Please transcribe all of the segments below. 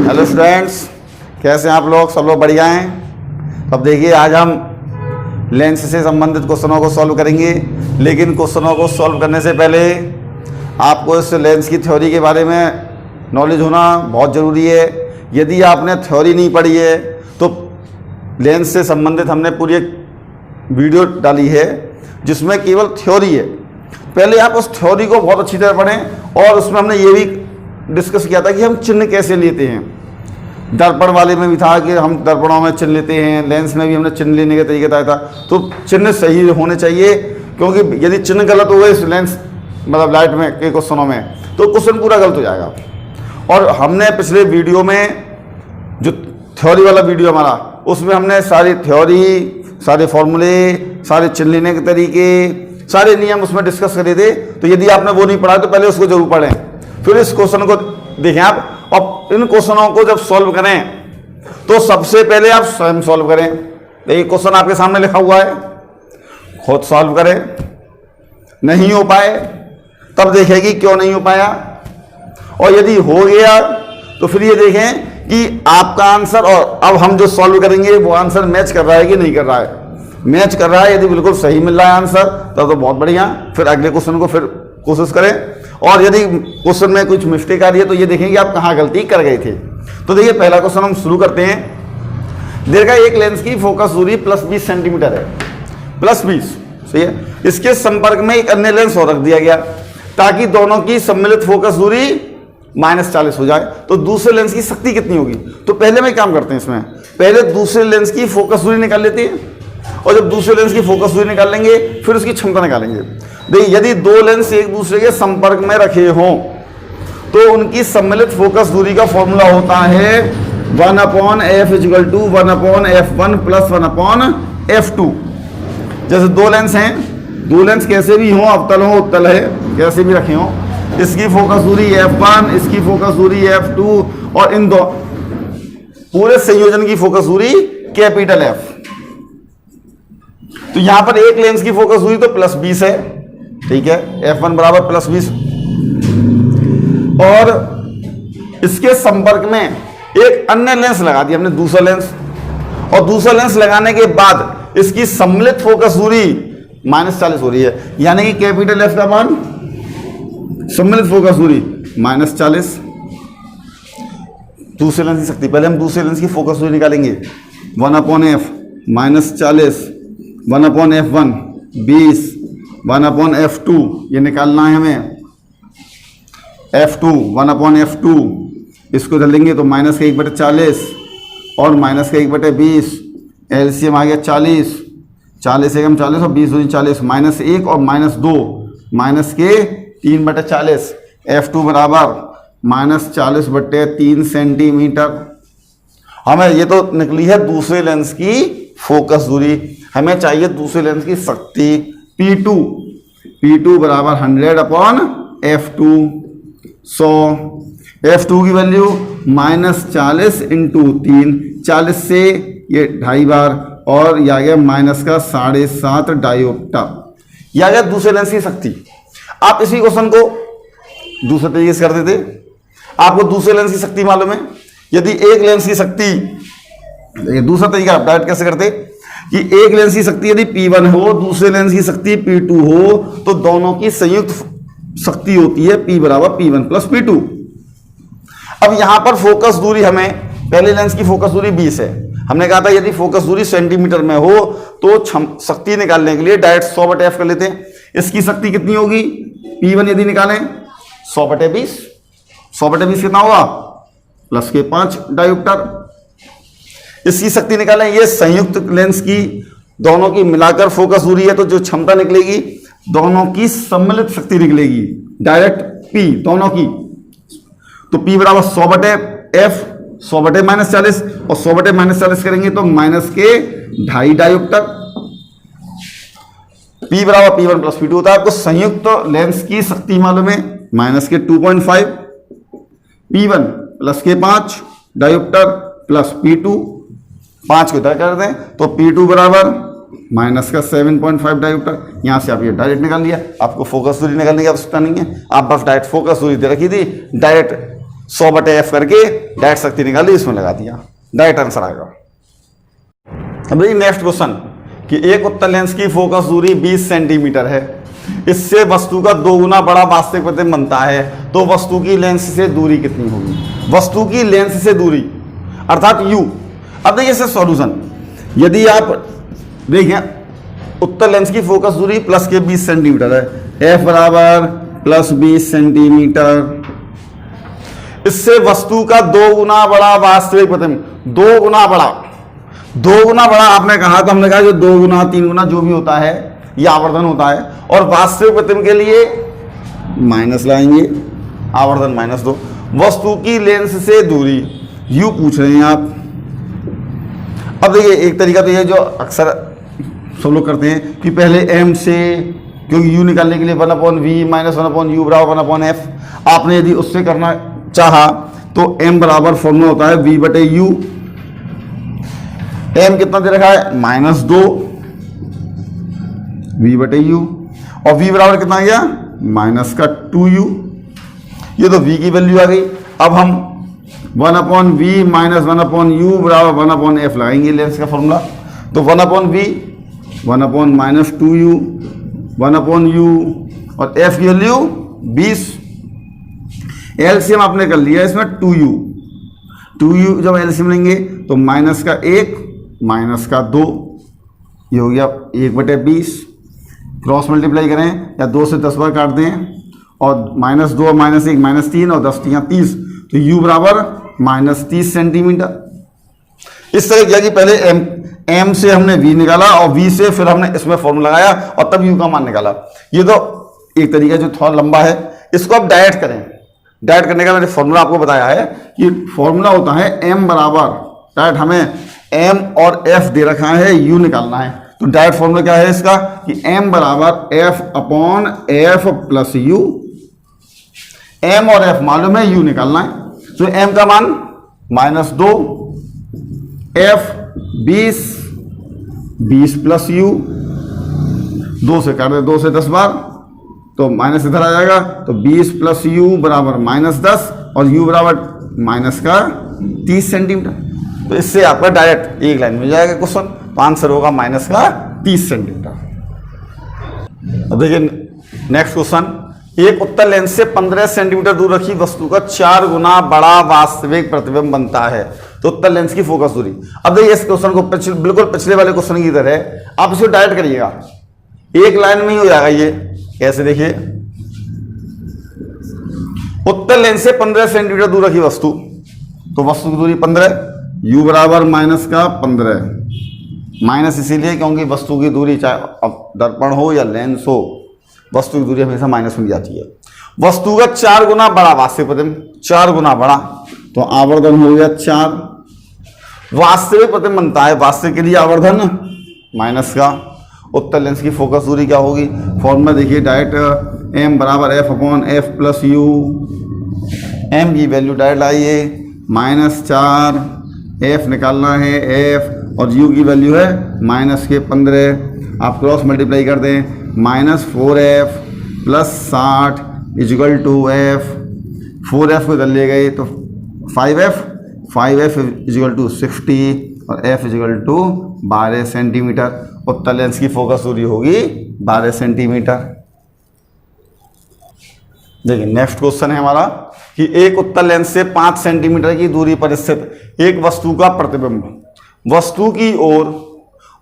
Hello students, कैसे हैं आप लोग? सब लोग बढ़िया हैं? अब देखिए, आज हम लेंस से संबंधित क्वेश्चनों को सॉल्व करेंगे। लेकिन क्वेश्चनों को सॉल्व करने से पहले आपको इस लेंस की थ्योरी के बारे में नॉलेज होना बहुत ज़रूरी है। यदि आपने थ्योरी नहीं पढ़ी है तो लेंस से संबंधित हमने पूरी एक वीडियो डाली है जिसमें केवल थ्योरी है। पहले आप उस थ्योरी को बहुत अच्छी तरह पढ़ें। और उसमें हमने ये भी डिस्कस किया था कि हम चिन्ह कैसे लेते हैं। दर्पण वाले में भी था कि हम दर्पणों में चिन्ह लेते हैं, लेंस में भी हमने चिन्ह लेने के तरीके बताया था। तो चिन्ह सही होने चाहिए, क्योंकि यदि चिन्ह गलत हो गए इस लेंस मतलब लाइट में के क्वेश्चनों में तो क्वेश्चन पूरा गलत हो जाएगा। और हमने पिछले वीडियो में जो थ्योरी वाला वीडियो हमारा, उसमें हमने सारी थ्योरी, सारे फॉर्मूले, सारे चिन्ह लेने के तरीके, सारे नियम उसमें डिस्कस करे थे। तो यदि आपने वो नहीं पढ़ा तो पहले उसको जरूर पढ़ें, फिर इस क्वेश्चन को देखें आप। और इन क्वेश्चनों को जब सॉल्व करें तो सबसे पहले आप स्वयं सॉल्व करें। देखिए, क्वेश्चन आपके सामने लिखा हुआ है, खुद सॉल्व करें। नहीं हो पाए तब देखें कि क्यों नहीं हो पाया, और यदि हो गया तो फिर ये देखें कि आपका आंसर और अब हम जो सॉल्व करेंगे वो आंसर मैच कर रहा है कि नहीं कर रहा है। मैच कर रहा है, यदि बिल्कुल सही मिल रहा है आंसर तब तो बहुत बढ़िया। फिर अगले क्वेश्चन को फिर कोशिश करें। और यदि क्वेश्चन में कुछ मिस्टेक आ रही है तो ये देखें कि आप कहाँ गलती कर गए थे। तो देखिए, पहला क्वेश्चन हम शुरू करते हैं। देखा, एक लेंस की फोकस दूरी +20 सेंटीमीटर है, +20, सही है। इसके संपर्क में एक अन्य लेंस और रख दिया गया ताकि दोनों की सम्मिलित फोकस दूरी -40 हो जाए। तो दूसरे लेंस की शक्ति कितनी होगी? तो पहले में काम करते हैं, इसमें पहले दूसरे लेंस की फोकस दूरी निकाल लेते हैं। और जब दूसरे लेंस की फोकस दूरी निकाल लेंगे फिर उसकी क्षमता निकालेंगे। देखिए, यदि दो लेंस एक दूसरे के संपर्क में रखे हों तो उनकी सम्मिलित फोकस दूरी का फॉर्मूला होता है 1/f = 1/f1 + 1/f2। जैसे दो लेंस हैं, दो लेंस कैसे भी हों, अवतल हो, उत्तल है, कैसे भी रखे हों, इसकी फोकस दूरी f1, इसकी फोकस दूरी f2, और इन दो पूरे संयोजन की फोकस दूरी कैपिटल F। तो यहां पर एक लेंस की फोकस दूरी तो +20 है, ठीक है, f1 = +20। और इसके संपर्क में एक अन्य लेंस लगा दिया हमने, दूसरा लेंस। और दूसरा लेंस लगाने के बाद इसकी सम्मिलित फोकस दूरी -40 हो रही है, यानी कि कैपिटल F का मान, सम्मिलित फोकस दूरी -40। दूसरे लेंस की शक्ति, पहले हम दूसरे लेंस की फोकस दूरी निकालेंगे। 1/f -40, 1/f1 20, 1/f2 ये निकालना है हमें, f2 1/f2 इसको डालेंगे तो -1/40 और -1/20, एलसीएम आ गया 40, 40 एकम 40 और 20 दूनी 40, -1 और -2 -3/40, f2 बराबर -40/3 सेंटीमीटर। हमें ये तो निकली है दूसरे लेंस की फोकस दूरी। हमें चाहिए दूसरे लेंस की शक्ति P2 बराबर 100/f2। f2 की वैल्यू -40 × 3, 40 से ये 2.5 बार, और यह आ गया -7.5 डायोप्टर। यह आ गया दूसरे लेंस की शक्ति। आप इसी क्वेश्चन को दूसरे तरीके से कर देते। आपको दूसरे लेंस की शक्ति मालूम है। यदि एक लेंस की शक्ति, दूसरा तरीका आप डायरेक्ट कैसे करते कि एक लेंस की शक्ति यदि P1 हो, दूसरे लेंस की शक्ति P2 हो, तो दोनों की संयुक्त शक्ति होती है P = P1 + P2। अब यहां पर फोकस दूरी, हमें पहले लेंस की फोकस दूरी 20 है। हमने कहा था यदि फोकस दूरी सेंटीमीटर में हो तो शक्ति निकालने के लिए डायरेक्ट 100/f कर लेते हैं। इसकी शक्ति कितनी होगी? P1 यदि निकालें 100/20, 100/20 कितना होगा? +5 डायोप्टर। इसकी शक्ति निकालें, ये संयुक्त लेंस की दोनों की मिलाकर फोकस दूरी है, तो जो क्षमता निकलेगी दोनों की सम्मिलित शक्ति निकलेगी, डायरेक्ट P दोनों की। तो P बराबर 100/f, 100/-40, और 100/-40 करेंगे तो -2.5 डायोप्टर। P बराबर P1 + P2 होता है। आपको संयुक्त लेंस की शक्ति मालूम है, -2.5, P1 + 5 डायोप्टर प्लस P2, 5 को इधर कर दें तो P2 बराबर -7.5 डायोप्टर। यहाँ से आप ये डायरेक्ट निकाल लिया, आपको फोकस दूरी निकालने की आवश्यकता नहीं है, आप बस डायरेक्ट फोकस दूरी दे रखी थी, डायरेक्ट 100/f करके डायरेक्ट शक्ति निकाली, इसमें लगा दिया, डायरेक्ट आंसर आएगा। अब देखिए नेक्स्ट क्वेश्चन कि एक उत्तल लेंस की फोकस दूरी 20 सेंटीमीटर है, इससे वस्तु का 2 गुना बड़ा वास्तविक प्रतिबिंब बनता है, तो वस्तु की लेंस से दूरी कितनी होगी? वस्तु की लेंस से दूरी अर्थात u। अब देखिए इससे सॉल्यूशन, यदि आप देखें उत्तल लेंस की फोकस दूरी प्लस के 20 सेंटीमीटर है, f बराबर प्लस 20 सेंटीमीटर, इससे वस्तु का 2 गुना बड़ा वास्तविक प्रतिबिंब, 2 गुना बड़ा, 2 गुना बड़ा आपने कहा, तो हमने कहा जो 2 गुना 3 गुना जो भी होता है ये आवर्धन होता है, और वास्तविक प्रतिबिंब के लिए माइनस लाएंगे, आवर्धन -2। वस्तु की लेंस से दूरी u पूछ रहे हैं आप। अब देखिए एक तरीका तो ये जो अक्सर सब लोग करते हैं कि पहले m से, क्योंकि u निकालने के लिए 1/v माइनस 1/u बराबर 1/f, आपने यदि उससे करना चाहा तो m बराबर फॉर्मूला होता है v/u। m कितना दे रखा है? -2 v/u, और v बराबर कितना आ गया? -2u। ये तो v की वैल्यू आ गई। अब हम 1/v माइनस 1/u बराबर 1/f लगाएंगे लेंस का फॉर्मूला, तो 1/v 1/-2u 1/u और f की वैल्यू 20। एलसीएम आपने कर लिया इसमें 2u जब एलसीएम लेंगे तो -1 -2, ये हो गया 1/20, क्रॉस मल्टीप्लाई करें या 2 से 10 बार काट दें, और -2 और -1 -3 और 10 × 30, तो u बराबर -30 सेंटीमीटर। इस तरह किया कि पहले m से हमने v निकाला और v से फिर हमने इसमें फॉर्मूला लगाया और तब u का मान निकाला। ये तो एक तरीका जो थोड़ा लंबा है, इसको आप डायरेक्ट करें। डायरेक्ट करने का मैंने फॉर्मूला आपको बताया है कि फॉर्मूला होता है m बराबर, डायरेक्ट हमें m और f दे रखा है, u निकालना है, तो डायरेक्ट फॉर्मूला क्या है इसका कि m बराबर f/f प्लस u। m और f मालूम है, u निकालना है, तो m का मान -2, f 20 प्लस u, 2 से काट दे, 2 से 10 बार, तो माइनस इधर आ जाएगा, तो 20 प्लस u बराबर -10 और u बराबर -30 सेंटीमीटर। तो इससे आपका डायरेक्ट एक लाइन में जाएगा क्वेश्चन, तो आंसर होगा -30 सेंटीमीटर। अब देखिए नेक्स्ट क्वेश्चन, एक उत्तल लेंस से 15 सेंटीमीटर दूर रखी वस्तु का 4 गुना बड़ा वास्तविक प्रतिबिंब बनता है, तो उत्तल लेंस की फोकस दूरी। अब देखिए इस क्वेश्चन को बिल्कुल पिछले वाले क्वेश्चन की तरह है, आप इसे डायरेक्ट करिएगा, एक लाइन में ही हो जाएगा। ये कैसे देखिए, उत्तल लेंस से 15 सेंटीमीटर दूर रखी वस्तु, तो वस्तु की दूरी 15, u बराबर -15, माइनस इसीलिए क्योंकि वस्तु की दूरी चाहे अब दर्पण हो या लेंस हो, वस्तु की दूरी हमेशा माइनस में जाती है। वस्तु का 4 गुना बड़ा वास्तविक प्रतिबिंब, 4 गुना बड़ा, तो आवर्धन हो गया 4, वास्तविक प्रतिबिंब बनता है, वास्तविक के लिए आवर्धन माइनस का। उत्तल लेंस की फोकस दूरी क्या होगी? फॉर्मूला देखिए डायरेक्ट, m बराबर f/f प्लस u, m की वैल्यू डायरेक्ट लाइए, -4, f निकालना है f, और u की वैल्यू है -15, आप क्रॉस मल्टीप्लाई कर दें, -4f प्लस 60 = f, 4f को इधर ले गए तो 5f = 60 और f = 12 सेंटीमीटर। उत्तल लेंस की फोकस दूरी होगी 12 सेंटीमीटर। देखिए नेक्स्ट क्वेश्चन है हमारा कि एक उत्तल लेंस से 5 सेंटीमीटर की दूरी पर स्थित एक वस्तु का प्रतिबिंब वस्तु की ओर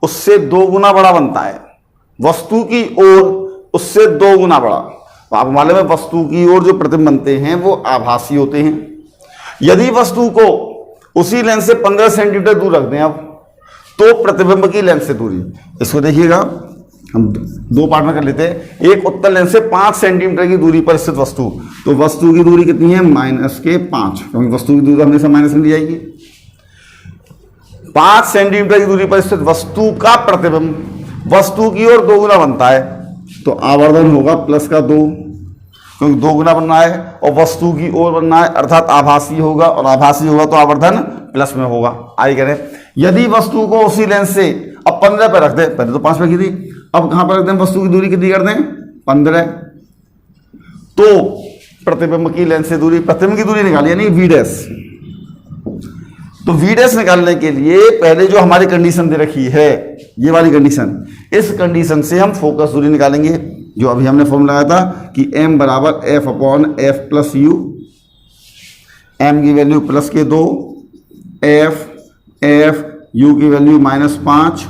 उससे 2 गुना बड़ा बनता है, वस्तु की ओर उससे 2 गुना बड़ा। तो आपको मालूम है वस्तु की ओर जो प्रतिबिंब बनते हैं वो आभासी होते हैं। यदि वस्तु को उसी लेंस से 15 सेंटीमीटर दूर रख दें आप, तो प्रतिबिंब की लेंस से दूरी, इसको देखिएगा हम 2 पार्ट में कर लेते हैं। एक उत्तल लेंस से 5 सेंटीमीटर की दूरी पर स्थित वस्तु, तो वस्तु की दूरी कितनी है? -5, क्योंकि वस्तु की दूरी हमेशा माइनस में दी जाएगी। 5 सेंटीमीटर की दूरी पर स्थित वस्तु का प्रतिबिंब वस्तु की ओर 2 गुना बनता है, तो आवर्धन होगा +2, क्योंकि 2 गुना बनना है और वस्तु की ओर बनना है, अर्थात आभासी होगा, और आभासी होगा तो आवर्धन प्लस में होगा। आइए करें, यदि वस्तु को उसी लेंस से अब 15 पे रख दें, पहले तो 5 पे की थी, अब कहां पर रख दें? वस्तु की दूरी कितनी कर दें? 15, तो प्रतिबिंब की लेंस से दूरी, प्रतिबिंब की दूरी निकाली यानी वी डैश। तो वी डैश निकालने के लिए पहले जो हमारी कंडीशन दे रखी है, ये वाली कंडीशन, इस कंडीशन से हम फोकस दूरी निकालेंगे, जो अभी हमने फॉर्मूला लगाया था कि m बराबर F upon F plus you, m की वैल्यू प्लस के 2, एफ u की वैल्यू -5,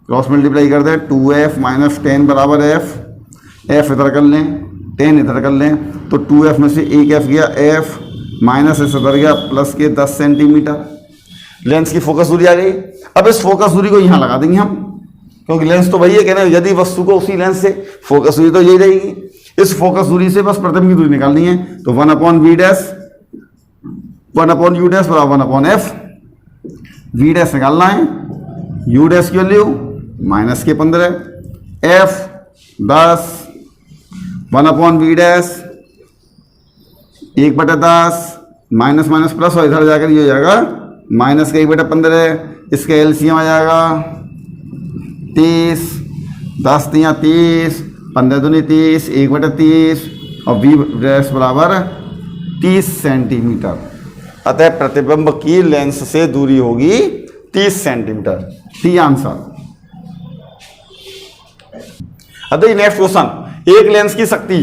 क्रॉस मल्टीप्लाई कर दें 2f माइनस 10 बराबर f इधर कर लें, 10 इधर कर लें, तो 2f में से एक f गया, f माइनस इस इधर गया, प्लस के 10 सेंटीमीटर। लेंस की फोकस दूरी आ गई। अब इस फोकस दूरी को यहाँ लगा देंगे हम, क्योंकि लेंस तो वही है, कहना यदि वस्तु को उसी लेंस से, फोकस दूरी तो यही रहेगी। इस फोकस दूरी से बस प्रतिबिंब की दूरी निकालनी है, तो 1 upon v dash, 1 upon u dash बराबर 1 अपॉन एफ। वी डैश निकालना है, यू डैश की वैल्यू माइनस के 15, f 10, 1 upon v dash 1/10, minus minus plus और इधर जाकर ये हो जाएगा माइनस का 1/15, इसका एलसीएम आ जाएगा 30, 10 तियाँ 30, 15 दूनी 30, 1/30 और वी डैश बराबर 30 सेंटीमीटर। अतः प्रतिबिंब की लेंस से दूरी होगी 30 सेंटीमीटर। T answer. अतः नेक्स्ट क्वेश्चन, एक लेंस की शक्ति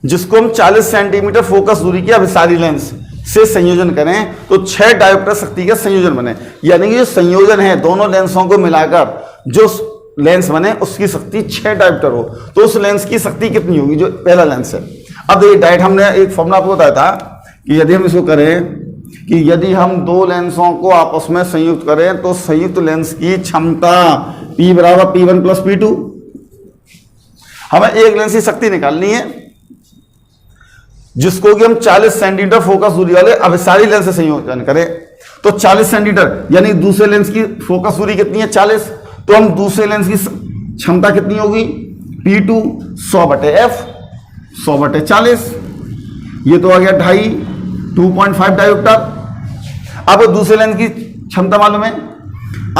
जिसको हम 40 सेंटीमीटर फोकस दूरी की अभिसारी लेंस से संयोजन करें तो 6 डायोप्टर शक्ति का संयोजन बने। यानी कि जो संयोजन है दोनों लेंसों को मिलाकर जो लेंस बने उसकी शक्ति 6 डायोप्टर हो, तो उस लेंस की शक्ति कितनी होगी, जो पहला लेंस है। अब ये डायरेक्ट हमने एक फॉर्मूला आपको बताया था कि यदि हम इसको करें कि यदि हम दो लेंसों को आपस में संयुक्त करें तो संयुक्त लेंस की क्षमता P बराबर P1 प्लस P2। हमें एक लेंस की शक्ति निकालनी है जिसको कि हम 40 सेंटीमीटर फोकस दूरी वाले अभिसारी लेंस से संयोजन करें, तो 40 सेंटीमीटर यानी दूसरे लेंस की फोकस दूरी कितनी है 40, तो हम दूसरे लेंस की क्षमता कितनी होगी P2 100/f 100/40, ये तो आ गया 2.5 डायोप्टर। अब दूसरे लेंस की क्षमता मालूम है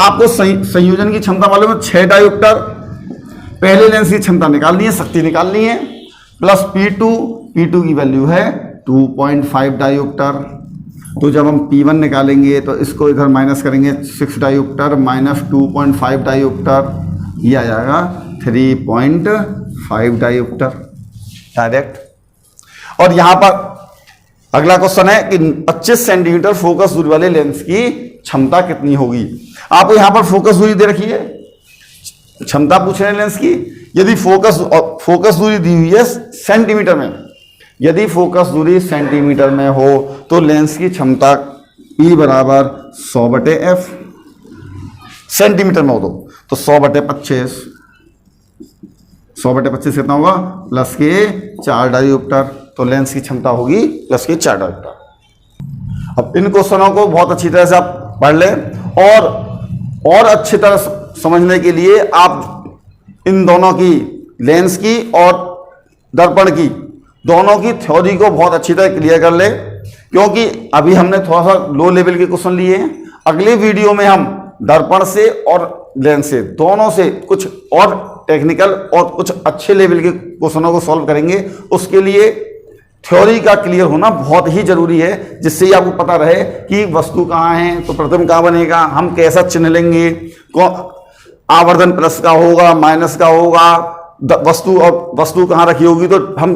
आपको, संयोजन की क्षमता मालूम है 6 डायोप्टर। पहले लेंस की क्षमता निकालनी है, शक्ति निकालनी है, प्लस P2 की वैल्यू है 2.5 डायोप्टर। तो जब हम P1 निकालेंगे तो इसको इधर माइनस करेंगे 6 डायोप्टर माइनस 2.5 डायोप्टर, ये आ जाएगा 3.5 डायोप्टर डायरेक्ट। और यहां पर अगला क्वेश्चन है कि 25 सेंटीमीटर फोकस दूरी वाले लेंस की क्षमता कितनी होगी। आपको यहां पर फोकस दूरी दे रखी है, क्षमता पूछ रहे हैं लेंस की। यदि फोकस दूरी दी हुई है सेंटीमीटर में, यदि फोकस दूरी सेंटीमीटर में हो तो लेंस की क्षमता P बराबर 100/f, सेंटीमीटर में हो तो 100/25, 100/25 कितना होगा प्लस के 4 डायोप्टर, तो लेंस की क्षमता होगी प्लस के 4 डायोप्टर। अब इन क्वेश्चनों को बहुत अच्छी तरह से आप पढ़ लें और अच्छी तरह समझने के लिए आप इन दोनों की, लेंस की और दर्पण की, दोनों की थ्योरी को बहुत अच्छी तरह क्लियर कर ले, क्योंकि अभी हमने थोड़ा सा लो लेवल के क्वेश्चन लिए हैं। अगले वीडियो में हम दर्पण से और लेंस से दोनों से कुछ और टेक्निकल और कुछ अच्छे लेवल के क्वेश्चनों को सॉल्व करेंगे। उसके लिए थ्योरी का क्लियर होना बहुत ही जरूरी है, जिससे ही आपको पता रहे कि वस्तु कहाँ है तो प्रतिबिंब कहाँ बनेगा, हम कैसा चिन्ह लेंगे, आवर्धन प्लस का होगा माइनस का होगा, वस्तु कहाँ रखी होगी, तो हम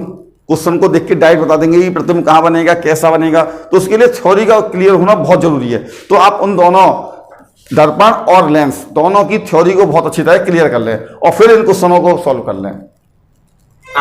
क्वेश्चन को देख के डायरेक्ट बता देंगे कि प्रतिबिंब कहाँ बनेगा कैसा बनेगा। तो उसके लिए थ्योरी का क्लियर होना बहुत जरूरी है। तो आप उन दोनों दर्पण और लेंस दोनों की थ्योरी को बहुत अच्छी तरह क्लियर कर लें और फिर इन क्वेश्चनों को सॉल्व कर लें।